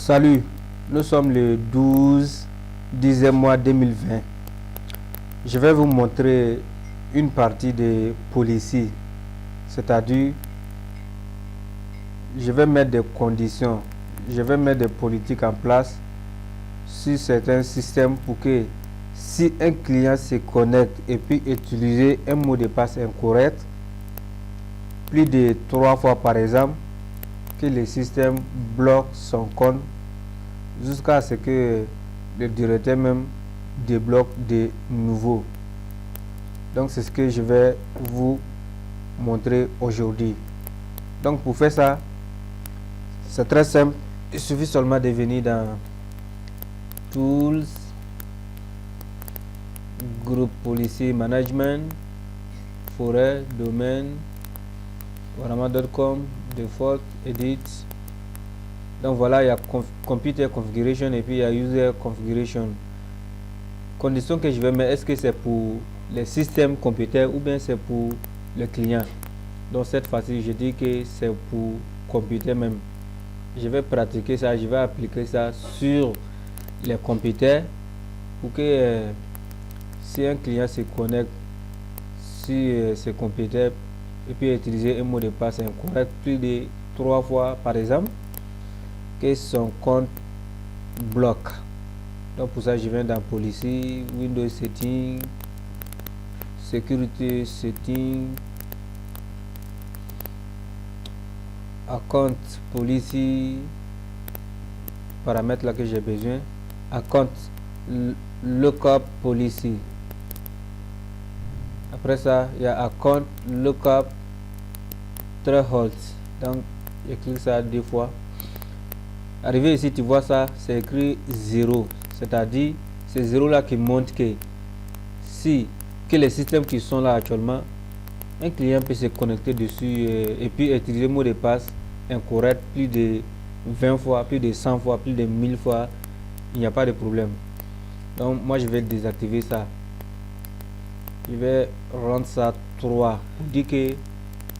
Salut, nous sommes le 12 10e mois 2020. Je vais vous montrer une partie de policy, c'est-à-dire je vais mettre des conditions, je vais mettre des politiques en place sur certains systèmes pour que si un client se connecte et puis utiliser un mot de passe incorrect plus de 3 fois par exemple, que le système bloque son compte jusqu'à ce que le directeur même débloque de nouveau. Donc c'est ce que je vais vous montrer aujourd'hui. Donc pour faire ça, c'est très simple. Il suffit seulement de venir dans Tools, Group Policy Management, Forêt, Domaine, warama.com, Default, Edit. Donc voilà, il y a Computer Configuration et puis il y a User Configuration. Condition que je vais mettre, est-ce que c'est pour les systèmes computer ou bien c'est pour le client? Donc cette fois-ci, je dis que c'est pour computer même. Je vais pratiquer ça, je vais appliquer ça sur les computers pour que si un client se connecte sur ce computer et puis utiliser un mot de passe incorrect plus de 3 fois par exemple, que son compte bloque. Donc pour ça, je viens dans Policy, Windows Setting, Security Setting, Account Policy, paramètres là que j'ai besoin, Account Lookup Policy. Après ça, il y a Account Lookup Threshold. Donc je clique ça 2 fois. Arrivé ici, tu vois ça, c'est écrit 0. C'est-à-dire, c'est 0 là qui montre que si que les systèmes qui sont là actuellement, un client peut se connecter dessus et puis utiliser le mot de passe incorrect plus de 20 fois, plus de 100 fois, plus de 1000 fois, il n'y a pas de problème. Donc moi je vais désactiver ça. Je vais rendre ça 3 pour dire que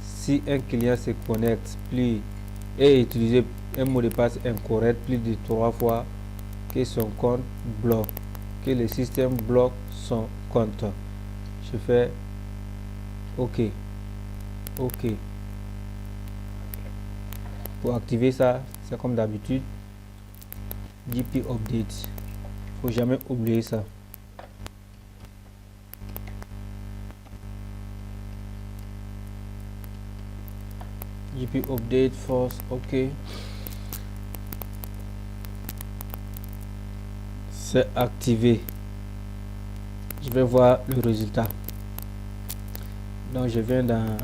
si un client se connecte plus et utiliser un mot de passe incorrect plus de 3 fois, que son compte bloque, que le système bloque son compte. Je fais OK. OK. Pour activer ça, c'est comme d'habitude, GP Update. Faut jamais oublier ça. GP Update Force, OK. C'est activé. Je vais voir le résultat. Donc je viens dans un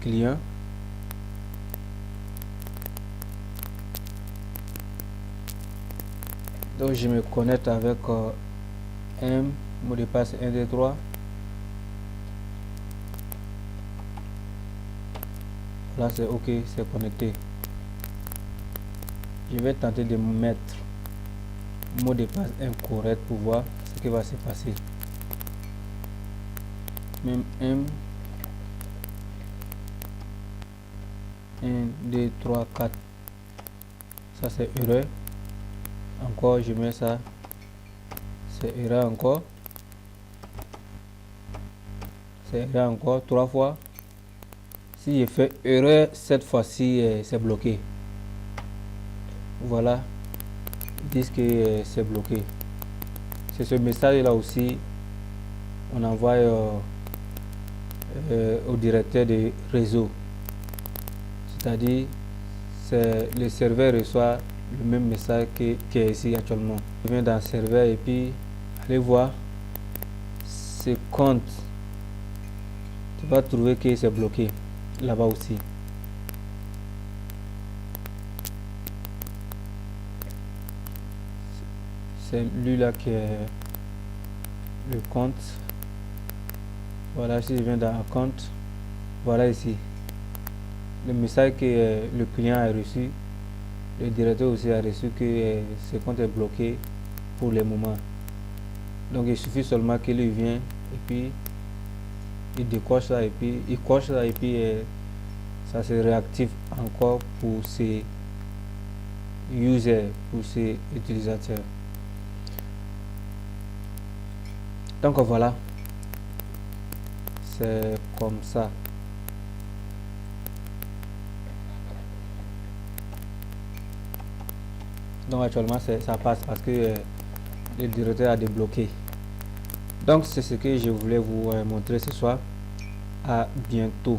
client. Donc je me connecte avec un mot de passe 1 2 3. Là c'est OK, c'est connecté. Je vais tenter de mettre mot de passe incorrect pour voir ce qui va se passer. Même M 1 2 3 4, ça c'est erreur. Encore je mets ça, c'est erreur encore, c'est erreur encore 3 fois. Si je fais erreur cette fois-ci, c'est bloqué. Voilà, ils disent que c'est bloqué. C'est ce message là aussi on envoie au directeur de réseau, c'est-à-dire le serveur reçoit le même message qui est ici actuellement. Je viens dans le serveur et puis allez voir ce compte, tu vas trouver que c'est bloqué là-bas aussi. C'est lui là qui est le compte. Voilà, si je viens dans un compte, voilà ici le message que le client a reçu. Le directeur aussi a reçu que ce compte est bloqué pour le moment. Donc il suffit seulement qu'il vient et puis il décoche ça et puis il coche ça et puis ça se réactive encore pour ces users, pour ces utilisateurs. Donc voilà, c'est comme ça. Donc actuellement ça passe parce que le directeur a débloqué. Donc c'est ce que je voulais vous montrer ce soir. À bientôt.